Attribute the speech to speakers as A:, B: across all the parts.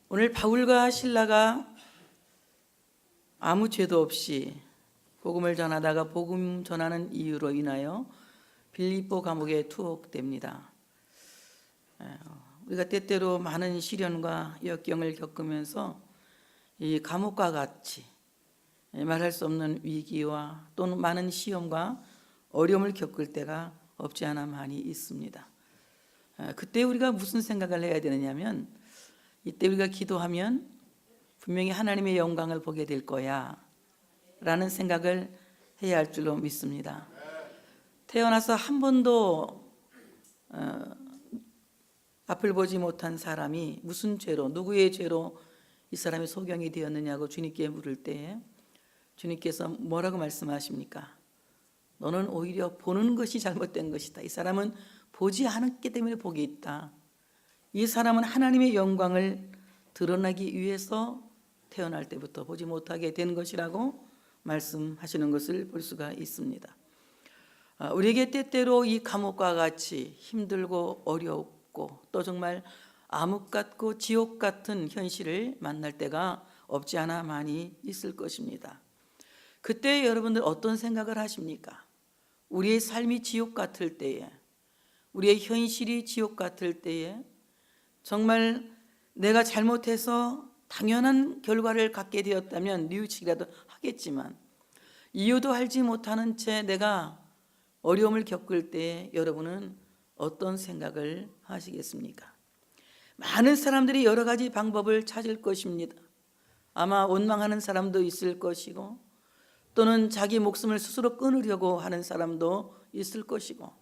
A: 오늘 바울과 실라가 아무 죄도 없이 복음을 전하다가 복음 전하는 이유로 인하여 빌립보 감옥에 투옥됩니다. 우리가 때때로 많은 시련과 역경을 겪으면서 이 감옥과 같이 말할 수 없는 위기와 또는 많은 시험과 어려움을 겪을 때가 없지 않아 많이 있습니다. 그때 우리가 무슨 생각을 해야 되느냐면, 이때 우리가 기도하면 분명히 하나님의 영광을 보게 될 거야 라는 생각을 해야 할 줄로 믿습니다. 태어나서 한 번도 앞을 보지 못한 사람이 무슨 죄로, 누구의 죄로 이 사람이 소경이 되었느냐고 주님께 물을 때에 주님께서 뭐라고 말씀하십니까? 너는 오히려 보는 것이 잘못된 것이다. 이 사람은 보지 않았기 때문에 복이 있다. 이 사람은 하나님의 영광을 드러나기 위해서 태어날 때부터 보지 못하게 된 것이라고 말씀하시는 것을 볼 수가 있습니다. 우리에게 때때로 이 감옥과 같이 힘들고 어렵고 또 정말 암흑 같고 지옥 같은 현실을 만날 때가 없지 않아 많이 있을 것입니다. 그때 여러분들 어떤 생각을 하십니까? 우리의 삶이 지옥 같을 때에, 우리의 현실이 지옥 같을 때에 정말 내가 잘못해서 당연한 결과를 갖게 되었다면 뉘우치기라도 하겠지만 이유도 알지 못하는 채 내가 어려움을 겪을 때 여러분은 어떤 생각을 하시겠습니까? 많은 사람들이 여러 가지 방법을 찾을 것입니다. 아마 원망하는 사람도 있을 것이고 또는 자기 목숨을 스스로 끊으려고 하는 사람도 있을 것이고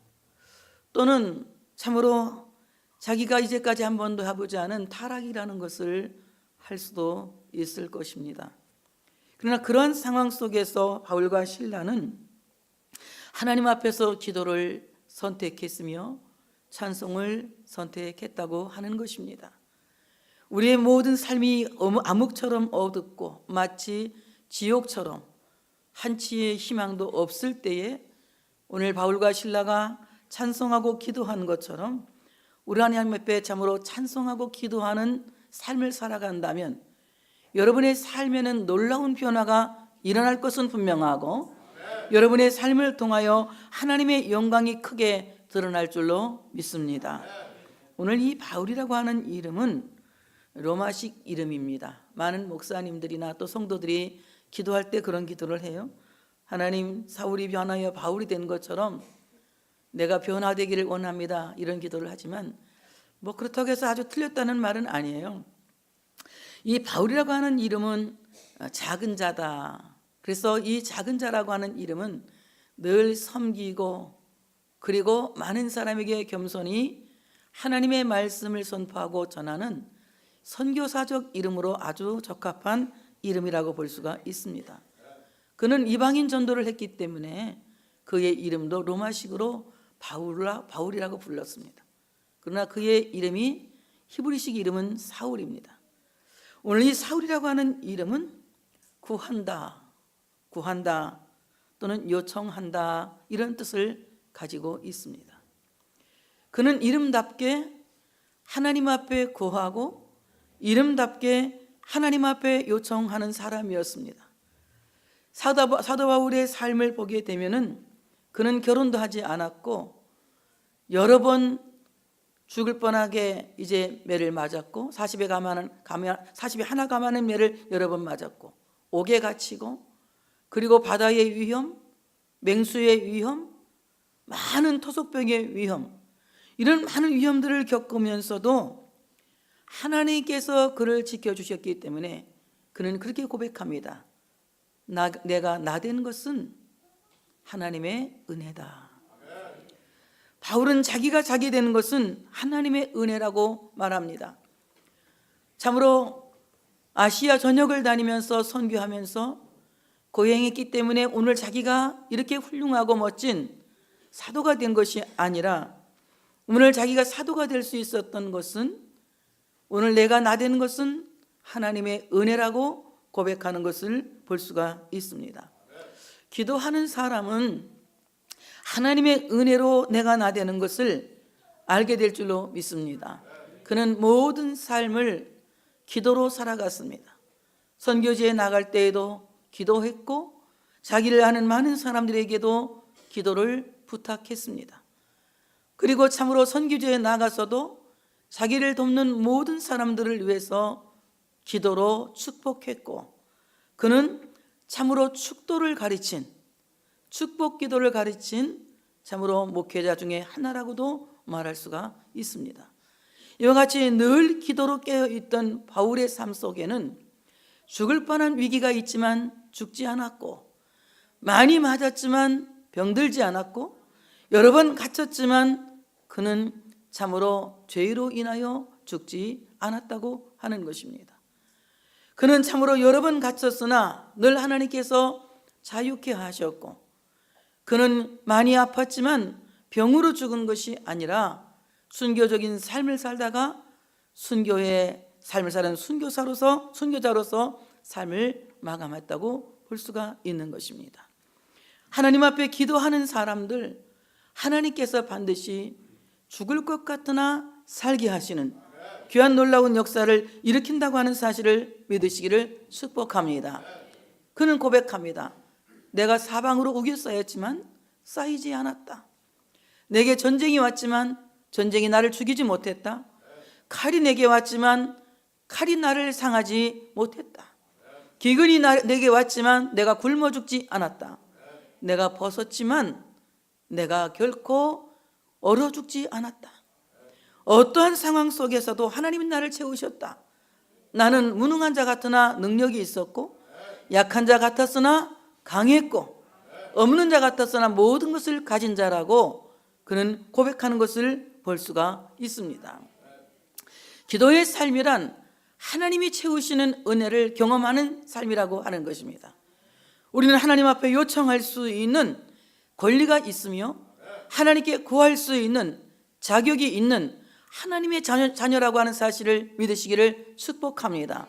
A: 또는 참으로 자기가 이제까지 한 번도 해보지 않은 타락이라는 것을 할 수도 있을 것입니다. 그러나 그런 상황 속에서 바울과 실라는 하나님 앞에서 기도를 선택했으며 찬송을 선택했다고 하는 것입니다. 우리의 모든 삶이 암흑처럼 어둡고 마치 지옥처럼 한치의 희망도 없을 때에 오늘 바울과 실라가 찬송하고 기도한 것처럼 우리 하나님 앞에 참으로 찬송하고 기도하는 삶을 살아간다면 여러분의 삶에는 놀라운 변화가 일어날 것은 분명하고 여러분의 삶을 통하여 하나님의 영광이 크게 드러날 줄로 믿습니다. 오늘 이 바울이라고 하는 이름은 로마식 이름입니다. 많은 목사님들이나 또 성도들이 기도할 때 그런 기도를 해요. 하나님, 사울이 변하여 바울이 된 것처럼 내가 변화되기를 원합니다. 이런 기도를 하지만 뭐 그렇다고 해서 아주 틀렸다는 말은 아니에요. 이 바울이라고 하는 이름은 작은 자다. 그래서 이 작은 자라고 하는 이름은 늘 섬기고 그리고 많은 사람에게 겸손히 하나님의 말씀을 선포하고 전하는 선교사적 이름으로 아주 적합한 이름이라고 볼 수가 있습니다. 그는 이방인 전도를 했기 때문에 그의 이름도 로마식으로 바울이라고 불렀습니다. 그러나 그의 이름이 히브리식 이름은 사울입니다. 오늘 이 사울이라고 하는 이름은 구한다 또는 요청한다 이런 뜻을 가지고 있습니다. 그는 이름답게 하나님 앞에 구하고 이름답게 하나님 앞에 요청하는 사람이었습니다. 사도 바울의 삶을 보게 되면은 그는 결혼도 하지 않았고 여러 번 죽을 뻔하게 이제 매를 맞았고 40에 하나 감하는 매를 여러 번 맞았고 옥에 갇히고 그리고 바다의 위험, 맹수의 위험, 많은 토속병의 위험 이런 많은 위험들을 겪으면서도 하나님께서 그를 지켜주셨기 때문에 그는 그렇게 고백합니다. 내가 나된 것은 하나님의 은혜다. 바울은 자기가 자기 되는 것은 하나님의 은혜라고 말합니다. 참으로 아시아 전역을 다니면서 선교하면서 고행했기 때문에 오늘 자기가 이렇게 훌륭하고 멋진 사도가 된 것이 아니라 오늘 자기가 사도가 될 수 있었던 것은 오늘 내가 나되는 것은 하나님의 은혜라고 고백하는 것을 볼 수가 있습니다. 기도하는 사람은 하나님의 은혜로 내가 나되는 것을 알게 될 줄로 믿습니다. 그는 모든 삶을 기도로 살아갔습니다. 선교지에 나갈 때에도 기도했고 자기를 아는 많은 사람들에게도 기도를 부탁했습니다. 그리고 참으로 선교지에 나가서도 자기를 돕는 모든 사람들을 위해서 기도로 축복했고, 그는 참으로 축복 기도를 가르친 참으로 목회자 중에 하나라고도 말할 수가 있습니다. 이와 같이 늘 기도로 깨어있던 바울의 삶 속에는 죽을 뻔한 위기가 있지만 죽지 않았고, 많이 맞았지만 병들지 않았고, 여러 번 갇혔지만 그는 참으로 죄로 인하여 죽지 않았다고 하는 것입니다. 그는 참으로 여러 번 갇혔으나 늘 하나님께서 자유케 하셨고, 그는 많이 아팠지만 병으로 죽은 것이 아니라 순교적인 삶을 살다가 순교의 삶을 사는 순교자로서 삶을 마감했다고 볼 수가 있는 것입니다. 하나님 앞에 기도하는 사람들, 하나님께서 반드시 죽을 것 같으나 살게 하시는 귀한 놀라운 역사를 일으킨다고 하는 사실을 믿으시기를 축복합니다. 그는 고백합니다. 내가 사방으로 우겨 쌓였지만 쌓이지 않았다. 내게 전쟁이 왔지만 전쟁이 나를 죽이지 못했다. 칼이 내게 왔지만 칼이 나를 상하지 못했다. 기근이 내게 왔지만 내가 굶어 죽지 않았다. 내가 벗었지만 내가 결코 얼어 죽지 않았다. 어떠한 상황 속에서도 하나님이 나를 채우셨다. 나는 무능한 자 같으나 능력이 있었고, 약한 자 같았으나 강했고, 없는 자 같았으나 모든 것을 가진 자라고 그는 고백하는 것을 볼 수가 있습니다. 기도의 삶이란 하나님이 채우시는 은혜를 경험하는 삶이라고 하는 것입니다. 우리는 하나님 앞에 요청할 수 있는 권리가 있으며 하나님께 구할 수 있는 자격이 있는 하나님의 자녀라고 하는 사실을 믿으시기를 축복합니다.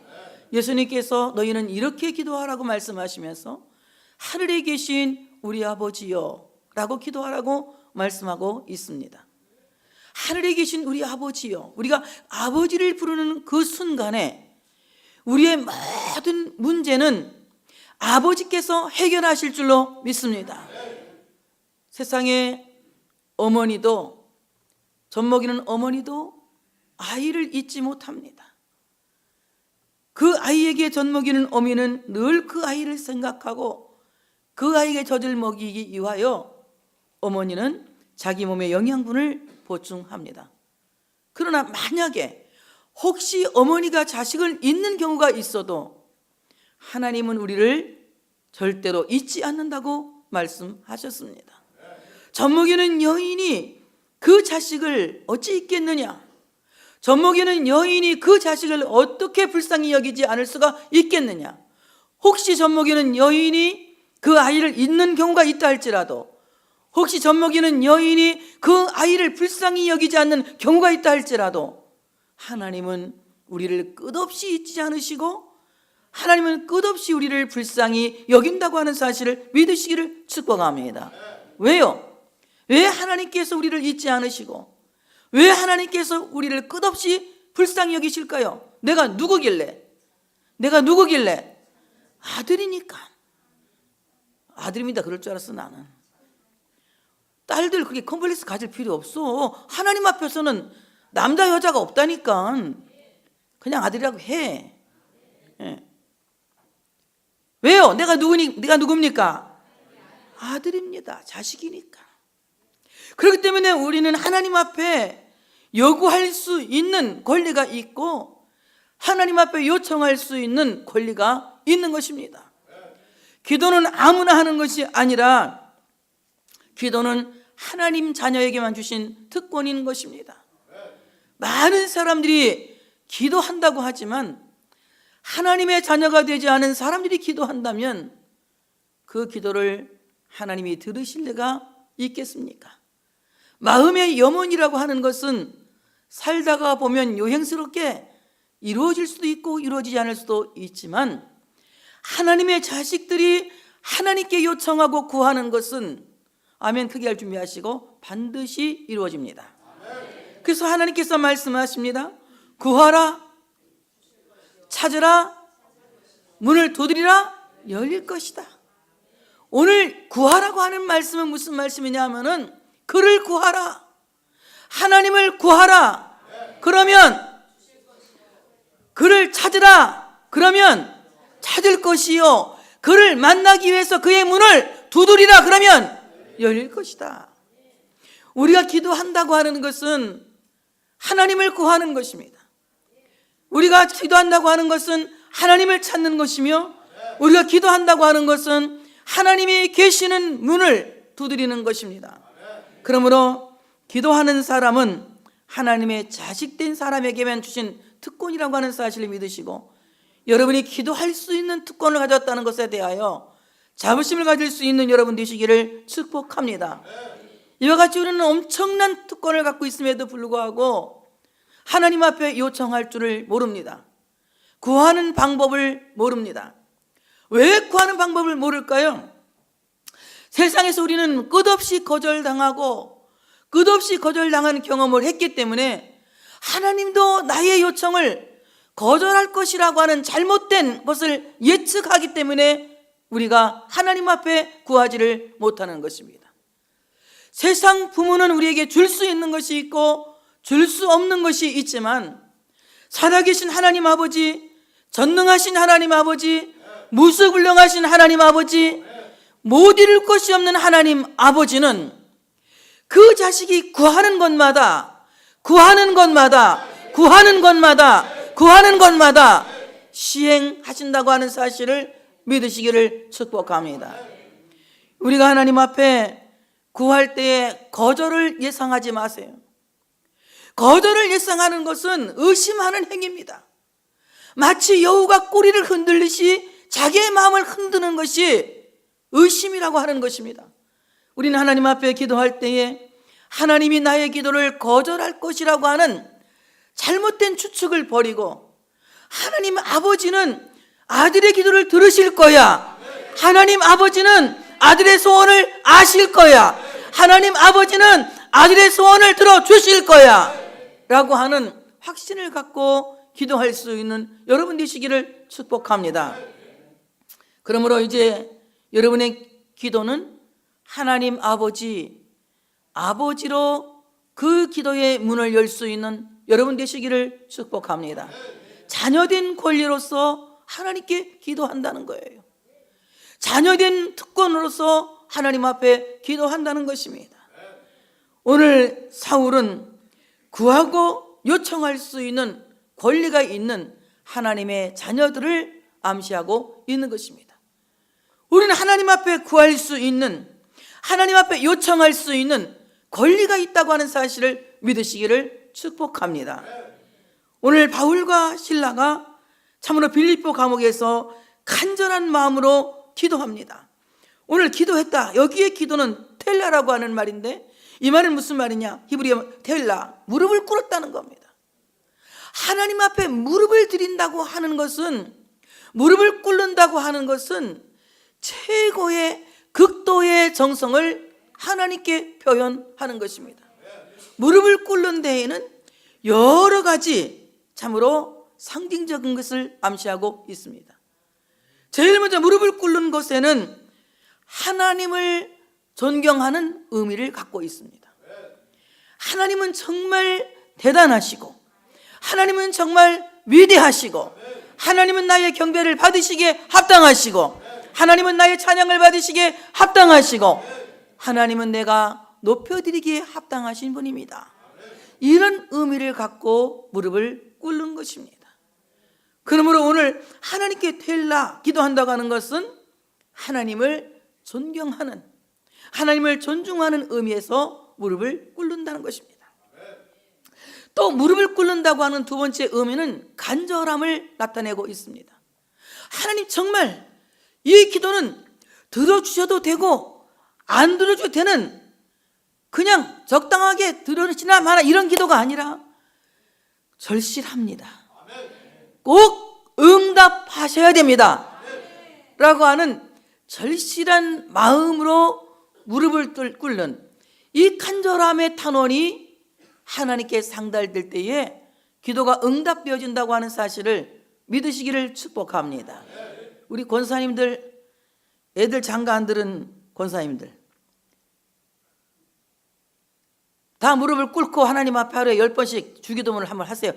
A: 예수님께서 너희는 이렇게 기도하라고 말씀하시면서 하늘에 계신 우리 아버지요 라고 기도하라고 말씀하고 있습니다. 하늘에 계신 우리 아버지요, 우리가 아버지를 부르는 그 순간에 우리의 모든 문제는 아버지께서 해결하실 줄로 믿습니다. 세상에 어머니도, 젖먹이는 어머니도 아이를 잊지 못합니다. 그 아이에게 젖먹이는 어미는 늘 그 아이를 생각하고 그 아이에게 젖을 먹이기 위하여 어머니는 자기 몸의 영양분을 보충합니다. 그러나 만약에 혹시 어머니가 자식을 잊는 경우가 있어도 하나님은 우리를 절대로 잊지 않는다고 말씀하셨습니다. 젖먹이는 여인이 그 자식을 어찌 잊겠느냐? 젖먹이는 여인이 그 자식을 어떻게 불쌍히 여기지 않을 수가 있겠느냐? 혹시 젖먹이는 여인이 그 아이를 잊는 경우가 있다 할지라도, 혹시 젖먹이는 여인이 그 아이를 불쌍히 여기지 않는 경우가 있다 할지라도 하나님은 우리를 끝없이 잊지 않으시고 하나님은 끝없이 우리를 불쌍히 여긴다고 하는 사실을 믿으시기를 축복합니다. 왜요? 왜 하나님께서 우리를 잊지 않으시고 왜 하나님께서 우리를 끝없이 불쌍히 여기실까요? 내가 누구길래? 아들이니까. 아들입니다 그럴 줄 알았어. 나는 딸들 그렇게 컴플렉스 가질 필요 없어. 하나님 앞에서는 남자 여자가 없다니까. 그냥 아들이라고 해. 예. 왜요? 내가 누굽니까? 아들입니다. 자식이니까. 그렇기 때문에 우리는 하나님 앞에 요구할 수 있는 권리가 있고 하나님 앞에 요청할 수 있는 권리가 있는 것입니다. 기도는 아무나 하는 것이 아니라 기도는 하나님 자녀에게만 주신 특권인 것입니다. 많은 사람들이 기도한다고 하지만 하나님의 자녀가 되지 않은 사람들이 기도한다면 그 기도를 하나님이 들으실 리가 있겠습니까? 마음의 염원이라고 하는 것은 살다가 보면 요행스럽게 이루어질 수도 있고 이루어지지 않을 수도 있지만 하나님의 자식들이 하나님께 요청하고 구하는 것은 아멘 크게 할 준비하시고 반드시 이루어집니다. 그래서 하나님께서 말씀하십니다. 구하라 찾으라, 문을 두드리라, 열릴 것이다. 오늘 구하라고 하는 말씀은 무슨 말씀이냐 하면은 그를 구하라, 하나님을 구하라. 그러면 그를 찾으라. 그러면 찾을 것이요, 그를 만나기 위해서 그의 문을 두드리라. 그러면 열릴 것이다. 우리가 기도한다고 하는 것은 하나님을 구하는 것입니다. 우리가 기도한다고 하는 것은 하나님을 찾는 것이며, 우리가 기도한다고 하는 것은 하나님이 계시는 문을 두드리는 것입니다. 그러므로 기도하는 사람은 하나님의 자식된 사람에게만 주신 특권이라고 하는 사실을 믿으시고, 여러분이 기도할 수 있는 특권을 가졌다는 것에 대하여 자부심을 가질 수 있는 여러분 되시기를 축복합니다. 이와 같이 우리는 엄청난 특권을 갖고 있음에도 불구하고 하나님 앞에 요청할 줄을 모릅니다. 구하는 방법을 모릅니다. 왜 구하는 방법을 모를까요? 세상에서 우리는 끝없이 거절당하고 끝없이 거절당하는 경험을 했기 때문에 하나님도 나의 요청을 거절할 것이라고 하는 잘못된 것을 예측하기 때문에 우리가 하나님 앞에 구하지를 못하는 것입니다. 세상 부모는 우리에게 줄 수 있는 것이 있고 줄 수 없는 것이 있지만, 살아계신 하나님 아버지, 전능하신 하나님 아버지, 무소불능하신 하나님 아버지, 못 이룰 것이 없는 하나님 아버지는 그 자식이 구하는 것마다 시행하신다고 하는 사실을 믿으시기를 축복합니다. 우리가 하나님 앞에 구할 때에 거절을 예상하지 마세요. 거절을 예상하는 것은 의심하는 행위입니다. 마치 여우가 꼬리를 흔들듯이 자기의 마음을 흔드는 것이 의심이라고 하는 것입니다. 우리는 하나님 앞에 기도할 때에 하나님이 나의 기도를 거절할 것이라고 하는 잘못된 추측을 버리고, 하나님 아버지는 아들의 기도를 들으실 거야, 하나님 아버지는 아들의 소원을 아실 거야, 하나님 아버지는 아들의 소원을 들어주실 거야 라고 하는 확신을 갖고 기도할 수 있는 여러분 되시기를 축복합니다. 그러므로 이제 여러분의 기도는 하나님 아버지로 그 기도의 문을 열 수 있는 여러분 되시기를 축복합니다. 자녀된 권리로서 하나님께 기도한다는 거예요. 자녀된 특권으로서 하나님 앞에 기도한다는 것입니다. 오늘 사울은 구하고 요청할 수 있는 권리가 있는 하나님의 자녀들을 암시하고 있는 것입니다. 우리는 하나님 앞에 구할 수 있는, 하나님 앞에 요청할 수 있는 권리가 있다고 하는 사실을 믿으시기를 축복합니다. 오늘 바울과 실라가 참으로 빌립보 감옥에서 간절한 마음으로 기도합니다. 오늘 기도했다. 여기에 기도는 텔라라고 하는 말인데, 이 말은 무슨 말이냐? 히브리어 텔라, 무릎을 꿇었다는 겁니다. 하나님 앞에 무릎을 드린다고 하는 것은, 무릎을 꿇는다고 하는 것은 최고의 극도의 정성을 하나님께 표현하는 것입니다. 무릎을 꿇는 데에는 여러 가지 참으로 상징적인 것을 암시하고 있습니다. 제일 먼저 무릎을 꿇는 것에는 하나님을 존경하는 의미를 갖고 있습니다. 하나님은 정말 대단하시고, 하나님은 정말 위대하시고, 하나님은 나의 경배를 받으시기에 합당하시고, 하나님은 나의 찬양을 받으시기에 합당하시고, 하나님은 내가 높여드리기에 합당하신 분입니다. 이런 의미를 갖고 무릎을 꿇는 것입니다. 그러므로 오늘 하나님께 텔라 기도한다고 하는 것은 하나님을 존경하는, 하나님을 존중하는 의미에서 무릎을 꿇는다는 것입니다. 또 무릎을 꿇는다고 하는 두 번째 의미는 간절함을 나타내고 있습니다. 하나님, 정말 이 기도는 들어주셔도 되고 안 들어줘도 되는, 그냥 적당하게 들어주시나 마나 이런 기도가 아니라 절실합니다. 꼭 응답하셔야 됩니다 라고 하는 절실한 마음으로 무릎을 꿇는 이 간절함의 탄원이 하나님께 상달될 때에 기도가 응답되어진다고 하는 사실을 믿으시기를 축복합니다. 우리 권사님들, 애들 장가 안 들은 권사님들 다 무릎을 꿇고 하나님 앞에 하루에 10번씩 주기도문을 한번 하세요.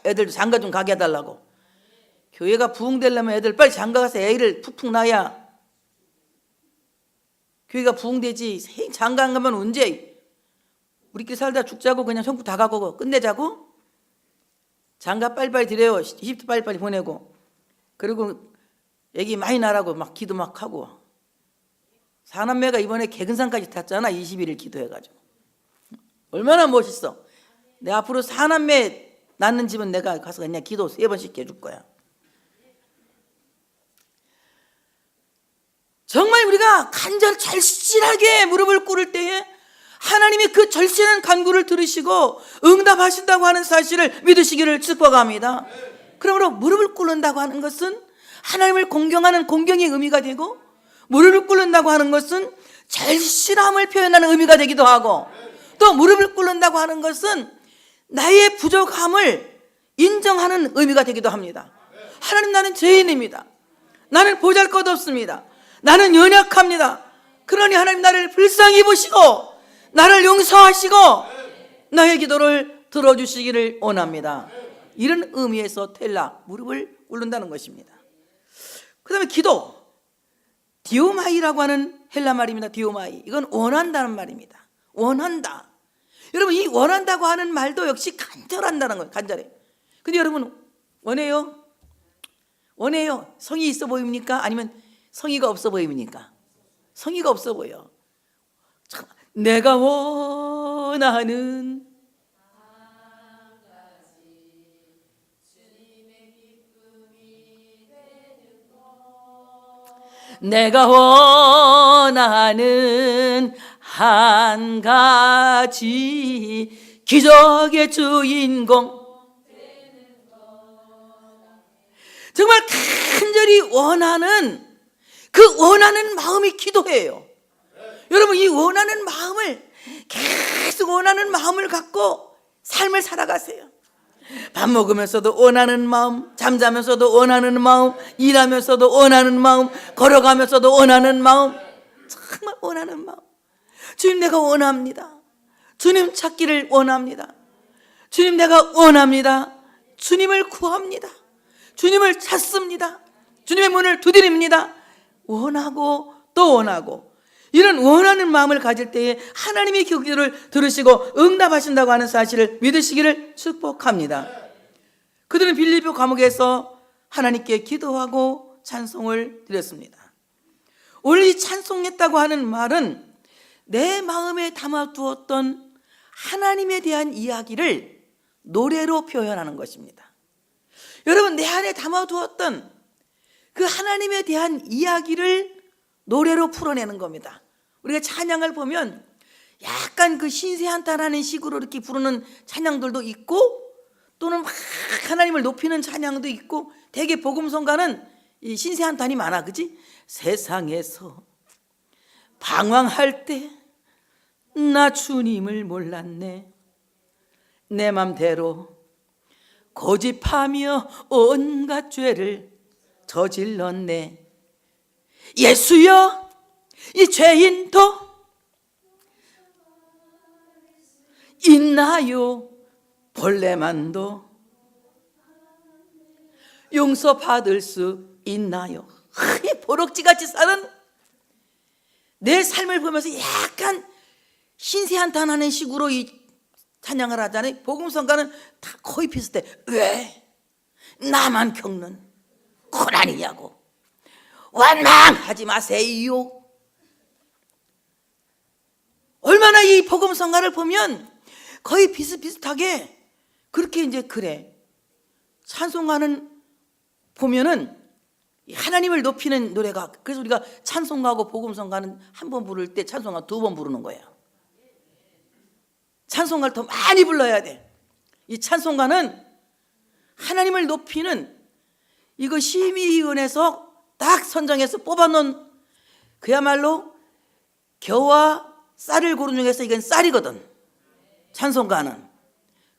A: 애들도 장가 좀 가게 해달라고. 교회가 부흥되려면 애들 빨리 장가 가서 애를 푹푹 낳아야 교회가 부흥되지. 장가 안 가면 언제 우리끼리 살다 죽자고 그냥 천국 다 가고 끝내자고? 장가 빨리빨리 드려요. 시집도 빨리빨리 보내고, 그리고 애기 많이 낳으라고 막 기도 막 하고. 사남매가 이번에 개근상까지 탔잖아. 21일 기도해가지고. 얼마나 멋있어. 내 앞으로 사남매 낳는 집은 내가 가서 그냥 기도 3번씩 해줄 거야. 정말 우리가 간절 절실하게 무릎을 꿇을 때에 하나님이 그 절실한 간구를 들으시고 응답하신다고 하는 사실을 믿으시기를 축복합니다. 그러므로 무릎을 꿇는다고 하는 것은 하나님을 공경하는 공경의 의미가 되고, 무릎을 꿇는다고 하는 것은 절실함을 표현하는 의미가 되기도 하고, 또 무릎을 꿇는다고 하는 것은 나의 부족함을 인정하는 의미가 되기도 합니다. 하나님, 나는 죄인입니다. 나는 보잘것없습니다. 나는 연약합니다. 그러니 하나님 나를 불쌍히 보시고 나를 용서하시고 나의 기도를 들어주시기를 원합니다. 이런 의미에서 텔라, 무릎을 꿇는다는 것입니다. 그 다음에 기도, 디오마이라고 하는 헬라 말입니다. 디오마이, 이건 원한다는 말입니다. 원한다. 여러분, 이 원한다고 하는 말도 역시 간절한다는 거예요. 간절해. 근데 여러분, 원해요? 원해요? 성의 있어 보입니까? 아니면 성의가 없어 보입니까? 성의가 없어 보여. 내가 원하는 내가 원하는 한 가지 기적의 주인공, 정말 간절히 원하는 그 원하는 마음이 기도예요. 여러분, 이 원하는 마음을, 계속 원하는 마음을 갖고 삶을 살아가세요. 밥 먹으면서도 원하는 마음, 잠자면서도 원하는 마음, 일하면서도 원하는 마음, 걸어가면서도 원하는 마음, 정말 원하는 마음. 주님, 내가 원합니다. 주님 찾기를 원합니다. 주님, 내가 원합니다. 주님을 구합니다. 주님을 찾습니다. 주님의 문을 두드립니다. 원하고 또 원하고, 이런 원하는 마음을 가질 때에 하나님이 그 기도를 들으시고 응답하신다고 하는 사실을 믿으시기를 축복합니다. 그들은 빌립보 감옥에서 하나님께 기도하고 찬송을 드렸습니다. 오늘 이 찬송했다고 하는 말은 내 마음에 담아두었던 하나님에 대한 이야기를 노래로 표현하는 것입니다. 여러분, 내 안에 담아두었던 그 하나님에 대한 이야기를 노래로 풀어내는 겁니다. 우리가 찬양을 보면 약간 그 신세한탄하는 식으로 이렇게 부르는 찬양들도 있고, 또는 막 하나님을 높이는 찬양도 있고, 대개 복음성가는 이 신세한탄이 많아, 그치? 세상에서 방황할 때 나 주님을 몰랐네, 내 맘대로 고집하며 온갖 죄를 저질렀네, 예수여 이 죄인도 있나요, 벌레만도 용서받을 수 있나요. 이 보럭지같이 사는 내 삶을 보면서 약간 신세한탄하는 식으로 이 찬양을 하잖아요. 복음성가는 다 거의 비슷해. 왜 나만 겪는 고난이냐고, 원망하지 마세요. 얼마나 이 복음성가를 보면 거의 비슷비슷하게 그렇게 이제 그래. 찬송가는 보면은 하나님을 높이는 노래가, 그래서 우리가 찬송가하고 복음성가는 한 번 부를 때 찬송가 2번 부르는 거예요. 찬송가를 더 많이 불러야 돼. 이 찬송가는 하나님을 높이는, 이거 심의위원회에서 딱 선정해서 뽑아놓은 그야말로 겨와 쌀을 고른 중에서 이건 쌀이거든, 찬송가는.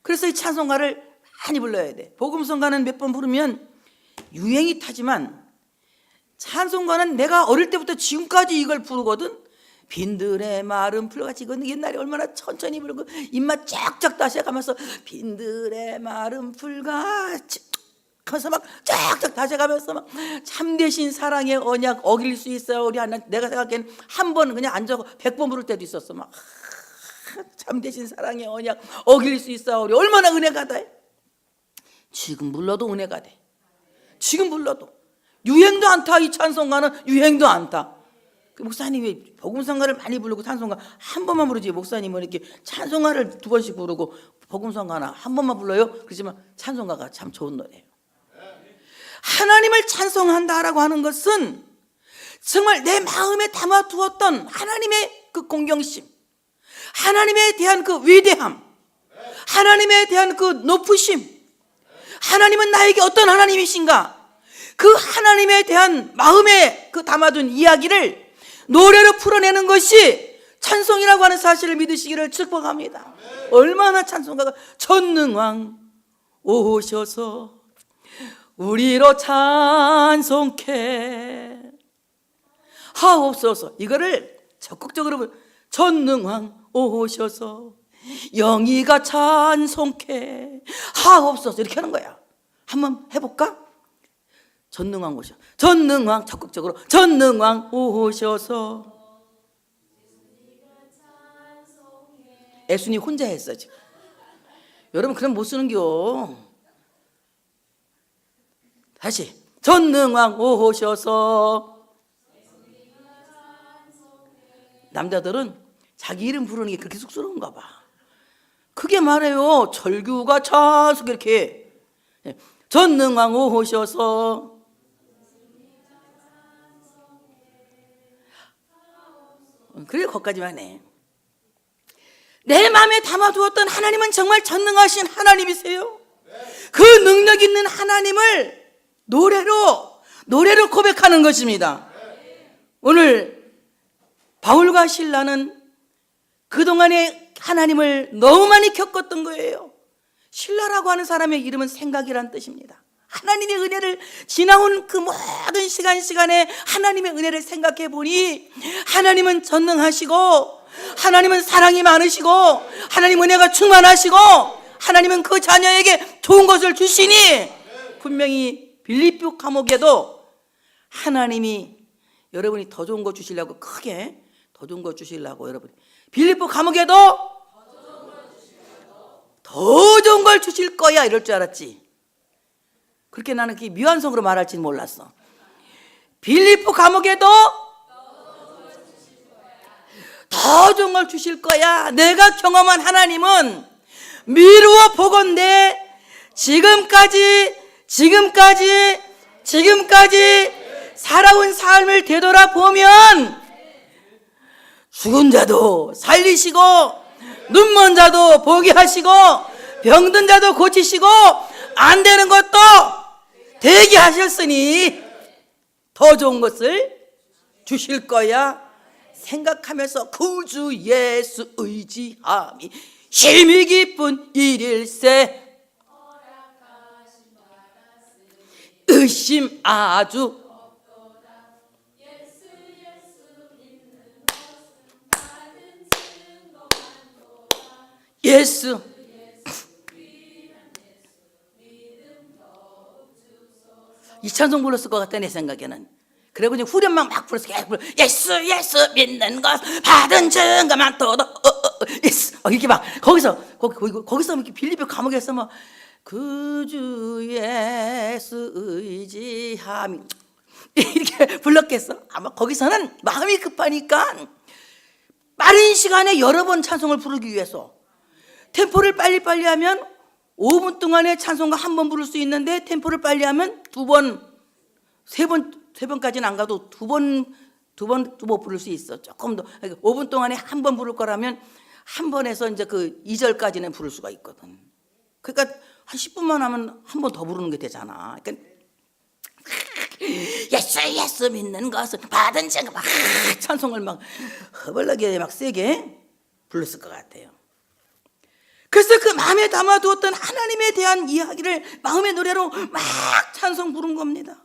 A: 그래서 이 찬송가를 많이 불러야 돼. 복음성가는 몇 번 부르면 유행이 타지만 찬송가는 내가 어릴 때부터 지금까지 이걸 부르거든. 빈들의 마른 풀같이, 이건 옛날에 얼마나 천천히 부르고 입맛 쫙쫙 다셔가면서 빈들의 마른 풀같이 하면서 막 쫙쫙 다져가면서 막 참되신 사랑의 언약 어길 수 있어요. 우리 하나, 내가 생각엔 한 번 그냥 앉아서 100번 부를 때도 있었어. 막 참되신 사랑의 언약 어길 수 있어요. 우리 얼마나 은혜가 돼. 지금 불러도 은혜가 돼. 지금 불러도 유행도 안 타. 이 찬송가는 유행도 안 타. 그 목사님이 복음성가를 많이 부르고 찬송가 한 번만 부르지, 목사님은 이렇게 찬송가를 2번씩 부르고 복음성가나 한 번만 불러요? 그렇지만 찬송가가 참 좋은 노래예요. 하나님을 찬송한다라고 하는 것은 정말 내 마음에 담아두었던 하나님의 그 공경심, 하나님에 대한 그 위대함, 하나님에 대한 그 높으심, 하나님은 나에게 어떤 하나님이신가, 그 하나님에 대한 마음에 그 담아둔 이야기를 노래로 풀어내는 것이 찬송이라고 하는 사실을 믿으시기를 축복합니다. 얼마나 찬송가가 전능왕 오셔서 우리로 찬송케 하옵소서. 이거를 적극적으로 전능왕 오셔서 영이가 찬송케 하옵소서 이렇게 하는 거야. 한번 해볼까? 전능왕 오셔. 전능왕 적극적으로 전능왕 오셔서. 애순이 혼자 했어 지금. 여러분 그럼 못 쓰는겨. 다시 전능왕 오셔서. 남자들은 자기 이름 부르는 게 그렇게 쑥스러운가 봐. 크게 말해요. 절규가 찬송 이렇게. 전능왕 오셔서. 그래 거기까지만 해. 내 마음에 담아두었던 하나님은 정말 전능하신 하나님이세요. 그 능력 있는 하나님을 노래로 고백하는 것입니다. 오늘 바울과 실라는 그동안에 하나님을 너무 많이 겪었던 거예요. 실라라고 하는 사람의 이름은 생각이란 뜻입니다. 하나님의 은혜를 지나온 그 모든 시간에 하나님의 은혜를 생각해 보니 하나님은 전능하시고 하나님은 사랑이 많으시고 하나님 은혜가 충만하시고 하나님은 그 자녀에게 좋은 것을 주시니 분명히 빌립보 감옥에도 하나님이 여러분이 더 좋은 거 주시려고 크게 더 좋은 거 주시려고 여러분 빌립보 감옥에도 더 좋은 걸 주실 거야 이럴 줄 알았지. 그렇게 나는 그게 미완성으로 말할지는 몰랐어. 빌립보 감옥에도 더 좋은 걸 주실 거야. 내가 경험한 하나님은 미루어 보건대 지금까지 살아온 삶을 되돌아보면 죽은 자도 살리시고 눈먼 자도 보게 하시고 병든 자도 고치시고 안 되는 것도 되게 하셨으니 더 좋은 것을 주실 거야 생각하면서 구주 예수 의지함이 힘이 깊은 일일세 의심 아주 예수 이 찬송 불렀을 것 같다 내 생각에는. 그리고 이제 후렴만 막 불렀어. 예수 믿는 것 받은 증거만 또도 예수 이렇게 막 거기서 이렇게 빌립보 감옥에서 막 구주 예수 의지함이 이렇게 불렀겠어. 아마 거기서는 마음이 급하니까 빠른 시간에 여러 번 찬송을 부르기 위해서 템포를 빨리빨리 하면 5분 동안에 찬송가 한 번 부를 수 있는데 템포를 빨리 하면 2번, 3번까지는 안 가도 2번 부를 수 있어. 조금 더 5분 동안에 한 번 부를 거라면 한 번에서 이제 그 2절까지는 부를 수가 있거든. 그러니까 한 10분만 하면 한 번 더 부르는 게 되잖아. 그러니까 예수 믿는 것은 받은 증거 막 찬송을 막 허벌나게 막 세게 불렀을 것 같아요. 그래서 그 마음에 담아두었던 하나님에 대한 이야기를 마음의 노래로 막 찬송 부른 겁니다.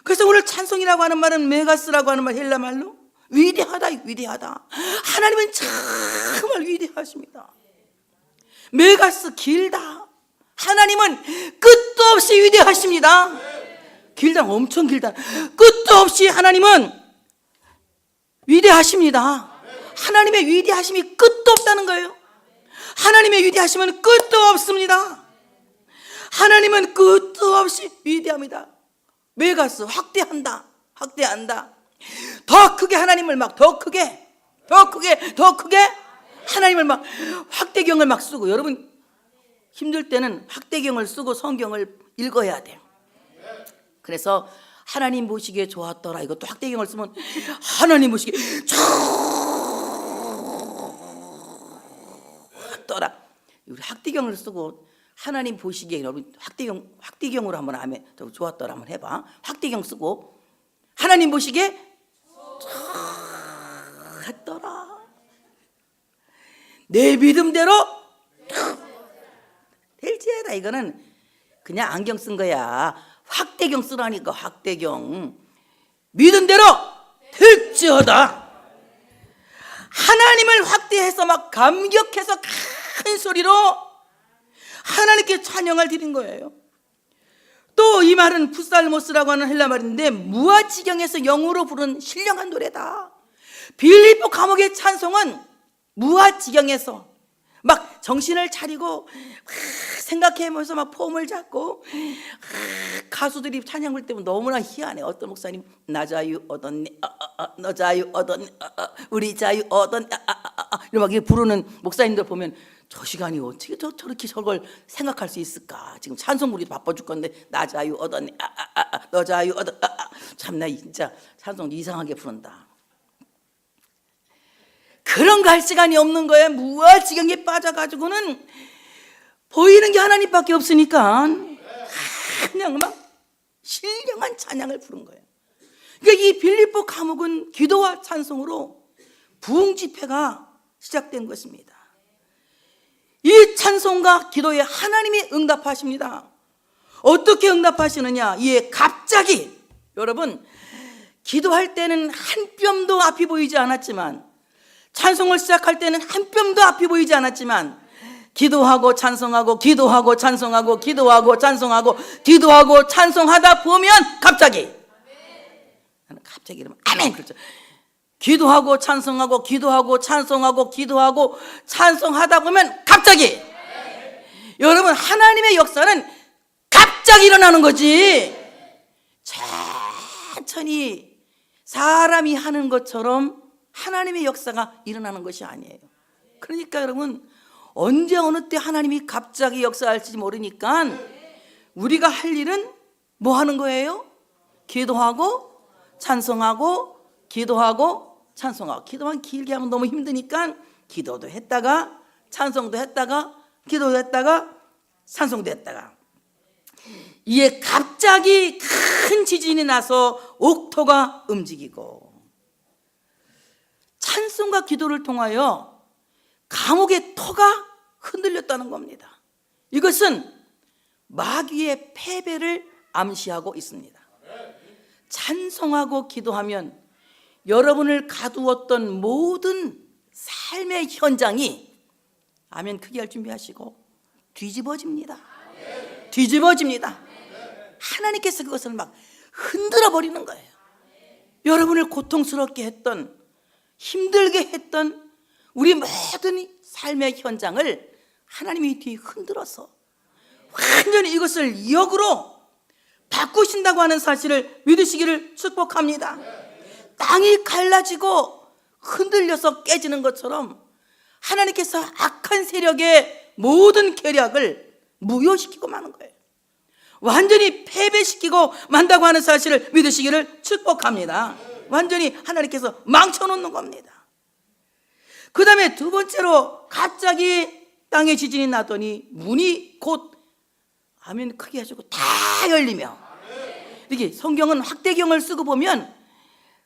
A: 그래서 오늘 찬송이라고 하는 말은 메가스라고 하는 말, 헬라 말로 위대하다, 위대하다. 하나님은 정말 위대하십니다. 메가스, 길다. 하나님은 끝도 없이 위대하십니다. 길다, 엄청 길다. 끝도 없이 하나님은 위대하십니다. 하나님의 위대하심이 끝도 없다는 거예요. 하나님의 위대하심은 끝도 없습니다. 하나님은 끝도 없이 위대합니다. 메가스, 확대한다, 확대한다. 더 크게 하나님을 막 더 크게 하나님을 막 확대경을 막 쓰고, 여러분 힘들 때는 확대경을 쓰고 성경을 읽어야 돼요. 그래서 하나님 보시기에 좋았더라, 이것도 확대경을 쓰면 하나님 보시기에 좋았더라. 우리 확대경을 쓰고 하나님 보시기에, 여러분 확대경으로 한번 하면 좋았더라 한번 해봐. 확대경 쓰고 하나님 보시기에 좋았더라. 내 믿음대로 될지어다. 이거는 그냥 안경 쓴 거야. 확대경 쓰라니까. 확대경. 믿음대로 될지어다. 하나님을 확대해서 막 감격해서 큰 소리로 하나님께 찬양을 드린 거예요. 또 이 말은 푸살모스라고 하는 헬라 말인데 무아지경에서 영으로 부른 신령한 노래다. 빌립보 감옥의 찬송은 무아지경에서 막 정신을 차리고 생각해보면서 막 폼을 잡고 가수들이 찬양 부를 때면 너무나 희한해. 어떤 목사님 나 자유 얻었네, 너 자유 얻었네, 우리 자유 얻었네, 이렇게 부르는 목사님들 보면 저 시간이 어떻게 저렇게 저걸 생각할 수 있을까. 지금 찬송 부르기 바빠 죽겠는데 나 자유 얻었네, 너 자유 얻었, 참나 진짜 찬송 이상하게 부른다. 그런 거 할 시간이 없는 거예요. 무아지경에 빠져가지고는 보이는 게 하나님밖에 없으니까 그냥 막 신령한 찬양을 부른 거예요. 그러니까 이 빌립보 감옥은 기도와 찬송으로 부흥 집회가 시작된 것입니다. 이 찬송과 기도에 하나님이 응답하십니다. 어떻게 응답하시느냐? 이에 갑자기, 여러분 기도할 때는 한 뼘도 앞이 보이지 않았지만, 찬송을 시작할 때는 한 뼘도 앞이 보이지 않았지만, 기도하고 찬송하고 기도하고 찬송하고 기도하고 찬송하고 기도하고 찬송하다 보면 갑자기, 나는 갑자기 이러면 아멘, 그렇죠. 기도하고 찬송하고 기도하고 찬송하고 기도하고 찬송하다 보면 갑자기, 여러분 하나님의 역사는 갑자기 일어나는 거지 천천히 사람이 하는 것처럼 하나님의 역사가 일어나는 것이 아니에요. 그러니까 여러분 언제 어느 때 하나님이 갑자기 역사할지 모르니까 우리가 할 일은 뭐 하는 거예요? 기도하고 찬송하고 기도하고 찬송하고. 기도만 길게 하면 너무 힘드니까 기도도 했다가 찬송도 했다가 기도도 했다가 찬송도 했다가, 이에 갑자기 큰 지진이 나서 옥토가 움직이고 찬송과 기도를 통하여 감옥의 터가 흔들렸다는 겁니다. 이것은 마귀의 패배를 암시하고 있습니다. 찬송하고 기도하면 여러분을 가두었던 모든 삶의 현장이, 아멘 크게 할 준비하시고, 뒤집어집니다. 뒤집어집니다. 하나님께서 그것을 막 흔들어 버리는 거예요. 여러분을 고통스럽게 했던, 힘들게 했던 우리 모든 삶의 현장을 하나님이 뒤 흔들어서 완전히 이것을 역으로 바꾸신다고 하는 사실을 믿으시기를 축복합니다. 땅이 갈라지고 흔들려서 깨지는 것처럼 하나님께서 악한 세력의 모든 계략을 무효시키고 마는 거예요. 완전히 패배시키고 만다고 하는 사실을 믿으시기를 축복합니다. 완전히 하나님께서 망쳐놓는 겁니다. 그 다음에 두 번째로 갑자기 땅에 지진이 나더니 문이 곧, 아멘 크게 하시고, 다 열리며, 이렇게 성경은 확대경을 쓰고 보면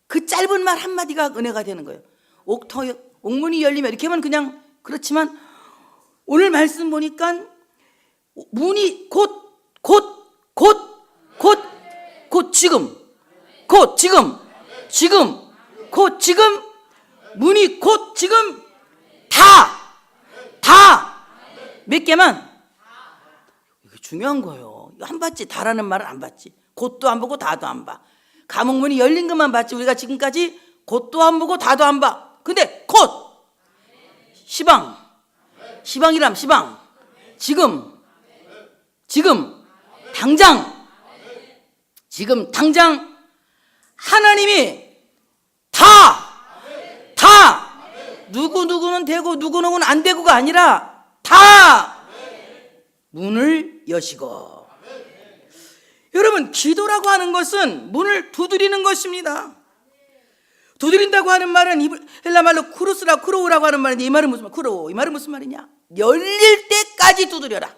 A: 그 짧은 말 한마디가 은혜가 되는 거예요. 옥문이 열리며 이렇게 하면 그냥 그렇지만 오늘 말씀 보니까 문이 곧 지금 문이 곧 지금 다 몇 개만. 이게 중요한 거예요. 안 받지. 다라는 말은 안 받지. 곧도 안 보고 다도 안 봐. 감옥문이 열린 것만 봤지. 우리가 지금까지 곧도 안 보고 다도 안 봐. 근데 곧 시방이람 시방 지금 당장 하나님이 다 누구는 되고 누구는 안 되고가 아니라 다 문을 여시고. 여러분, 기도라고 하는 것은 문을 두드리는 것입니다. 두드린다고 하는 말은 헬라 말로 크로우라고 하는 말인데, 이 말은 무슨 말? 크로우, 이 말은 무슨 말이냐? 열릴 때까지 두드려라.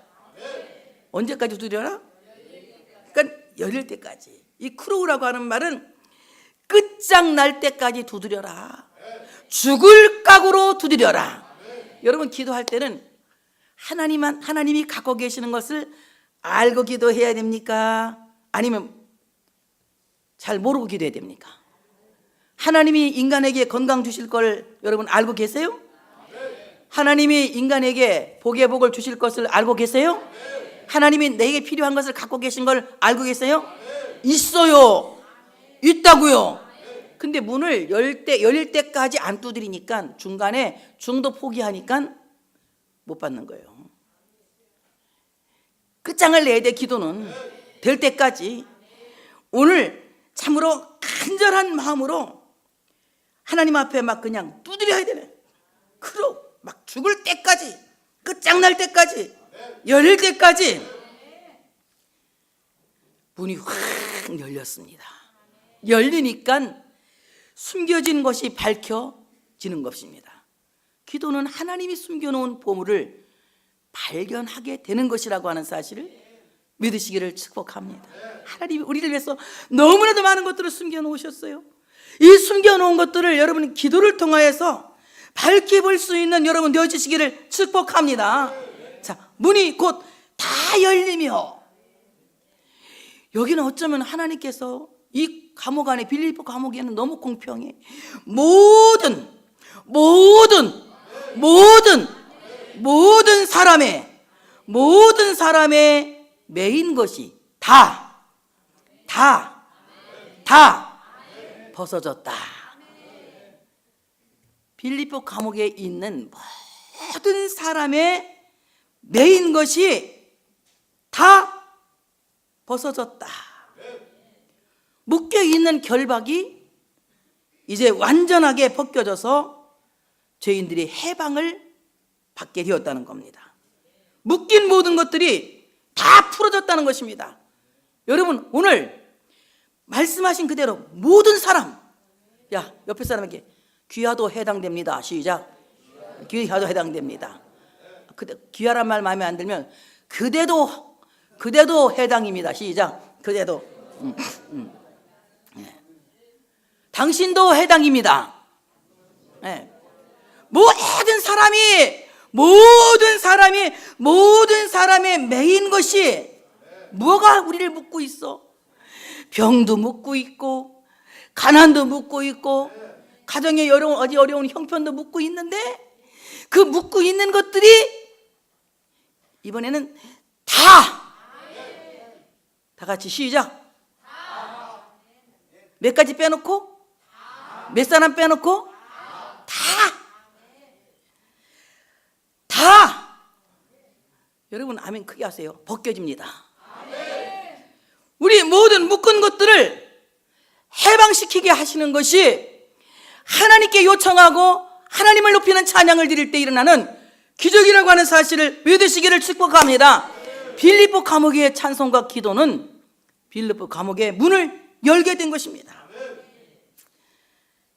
A: 언제까지 두드려라? 그러니까 열릴 때까지. 이 크로우라고 하는 말은 끝장날 때까지 두드려라. 죽을 각오로 두드려라. 여러분, 기도할 때는 하나님이 갖고 계시는 것을 알고 기도해야 됩니까? 아니면 잘 모르고 기도해야 됩니까? 하나님이 인간에게 건강 주실 걸 여러분 알고 계세요? 하나님이 인간에게 복의 복을 주실 것을 알고 계세요? 하나님이 내게 필요한 것을 갖고 계신 걸 알고 계세요? 있어요. 있다고요. 근데 문을 열릴 때까지 안 두드리니까 중간에 중도 포기하니까 못 받는 거예요. 끝장을 내야 돼. 기도는 될 때까지. 오늘 참으로 간절한 마음으로 하나님 앞에 막 그냥 두드려야 되네. 그러 막 죽을 때까지, 끝장날 때까지, 열릴 때까지. 문이 확 열렸습니다. 열리니까 숨겨진 것이 밝혀지는 것입니다. 기도는 하나님이 숨겨놓은 보물을 발견하게 되는 것이라고 하는 사실을 믿으시기를 축복합니다. 하나님이 우리를 위해서 너무나도 많은 것들을 숨겨놓으셨어요. 이 숨겨놓은 것들을 여러분 기도를 통하여서 밝혀볼 수 있는 여러분 되어주시기를 축복합니다. 자, 문이 곧 다 열리며, 여기는 어쩌면 하나님께서 이 감옥 안에, 빌립보 감옥에는 너무 공평해. 모든 사람의 매인 것이 다 벗어졌다. 빌립보 감옥에 있는 모든 사람의 매인 것이 다 벗어졌다. 묶여있는 결박이 이제 완전하게 벗겨져서 죄인들이 해방을 받게 되었다는 겁니다. 묶인 모든 것들이 다 풀어졌다는 것입니다. 여러분, 오늘 말씀하신 그대로 모든 사람, 야, 옆에 사람에게 귀하도 해당됩니다. 시작. 귀하도 해당됩니다. 귀하란 말 마음에 안 들면 그대도 해당입니다. 시작. 그대도. 당신도 해당입니다. 네. 모든 사람의 매인 것이 뭐가 우리를 묶고 있어? 병도 묶고 있고, 가난도 묶고 있고, 가정의 어려운 형편도 묶고 있는데, 그 묶고 있는 것들이 이번에는 다 같이 시작. 몇 가지 빼놓고, 몇 사람 빼놓고, 다. 여러분 아멘 크게 하세요. 벗겨집니다. 우리 모든 묶은 것들을 해방시키게 하시는 것이 하나님께 요청하고 하나님을 높이는 찬양을 드릴 때 일어나는 기적이라고 하는 사실을 믿으시기를 축복합니다. 빌립보 감옥의 찬송과 기도는 빌립보 감옥의 문을 열게 된 것입니다.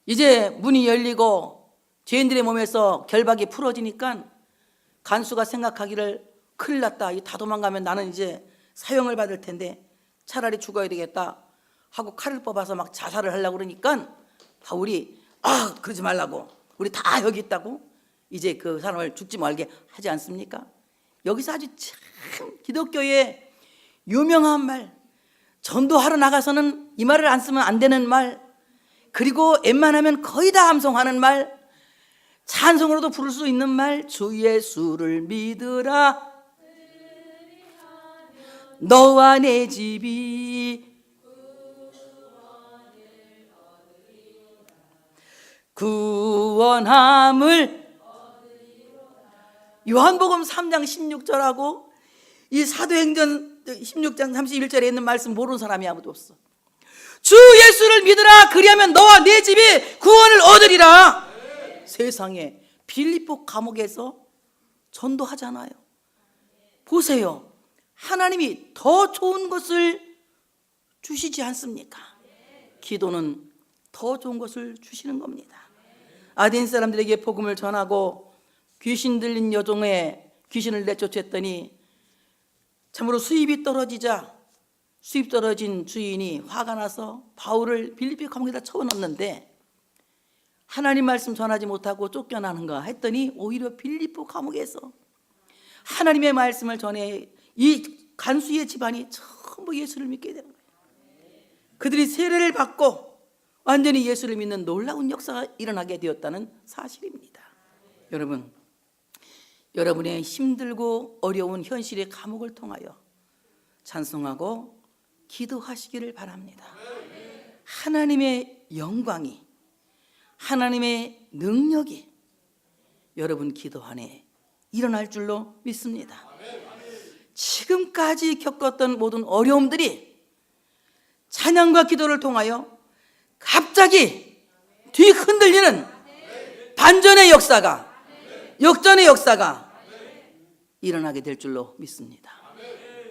A: 이제 문이 열리고 죄인들의 몸에서 결박이 풀어지니까 간수가 생각하기를 큰일 났다. 다 도망가면 나는 이제 사형을 받을 텐데 차라리 죽어야 되겠다 하고 칼을 뽑아서 막 자살을 하려고 그러니까 바울이 그러지 말라고, 우리 다 여기 있다고 이제 그 사람을 죽지 말게 하지 않습니까? 여기서 아주 참 기독교의 유명한 말, 전도하러 나가서는 이 말을 안 쓰면 안 되는 말, 그리고 웬만하면 거의 다 함송하는 말, 찬송으로도 부를 수 있는 말, 주 예수를 믿으라 너와 내 집이 구원함을. 요한복음 3장 16절하고 이 사도행전 16장 31절에 있는 말씀 모르는 사람이 아무도 없어. 주 예수를 믿으라 그리하면 너와 내 집이 구원을 얻으리라. 세상에 빌립보 감옥에서 전도하잖아요. 보세요. 하나님이 더 좋은 것을 주시지 않습니까? 기도는 더 좋은 것을 주시는 겁니다. 아덴 사람들에게 복음을 전하고 귀신 들린 여종에 귀신을 내쫓았더니 참으로 수입이 떨어지자 수입 떨어진 주인이 화가 나서 바울을 빌립보 감옥에다 쳐넣었는데 하나님 말씀 전하지 못하고 쫓겨나는가 했더니 오히려 빌립보 감옥에서 하나님의 말씀을 전해 이 간수의 집안이 전부 예수를 믿게 되는 거예요. 그들이 세례를 받고 완전히 예수를 믿는 놀라운 역사가 일어나게 되었다는 사실입니다. 여러분, 여러분의 힘들고 어려운 현실의 감옥을 통하여 찬송하고 기도하시기를 바랍니다. 하나님의 영광이, 하나님의 능력이 여러분 기도 안에 일어날 줄로 믿습니다. 지금까지 겪었던 모든 어려움들이 찬양과 기도를 통하여 갑자기 뒤흔들리는 반전의 역사가, 역전의 역사가 일어나게 될 줄로 믿습니다.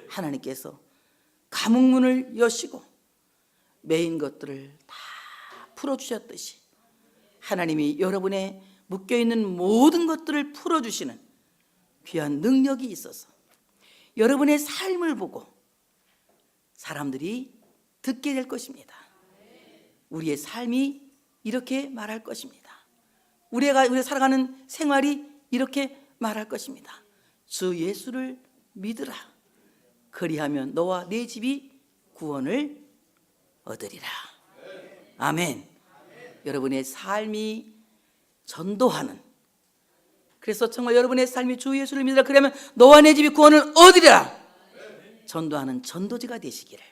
A: 하나님께서 감옥문을 여시고 메인 것들을 다 풀어주셨듯이 하나님이 여러분의 묶여있는 모든 것들을 풀어주시는 귀한 능력이 있어서 여러분의 삶을 보고 사람들이 듣게 될 것입니다. 우리의 삶이 이렇게 말할 것입니다. 우리가 살아가는 생활이 이렇게 말할 것입니다. 주 예수를 믿으라. 그리하면 너와 내 집이 구원을 얻으리라. 아멘. 여러분의 삶이 전도하는, 그래서 정말 여러분의 삶이 주 예수를 믿으라 그러면 너와 내 집이 구원을 얻으리라 전도하는 전도지가 되시기를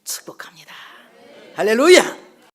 A: 축복합니다. 할렐루야.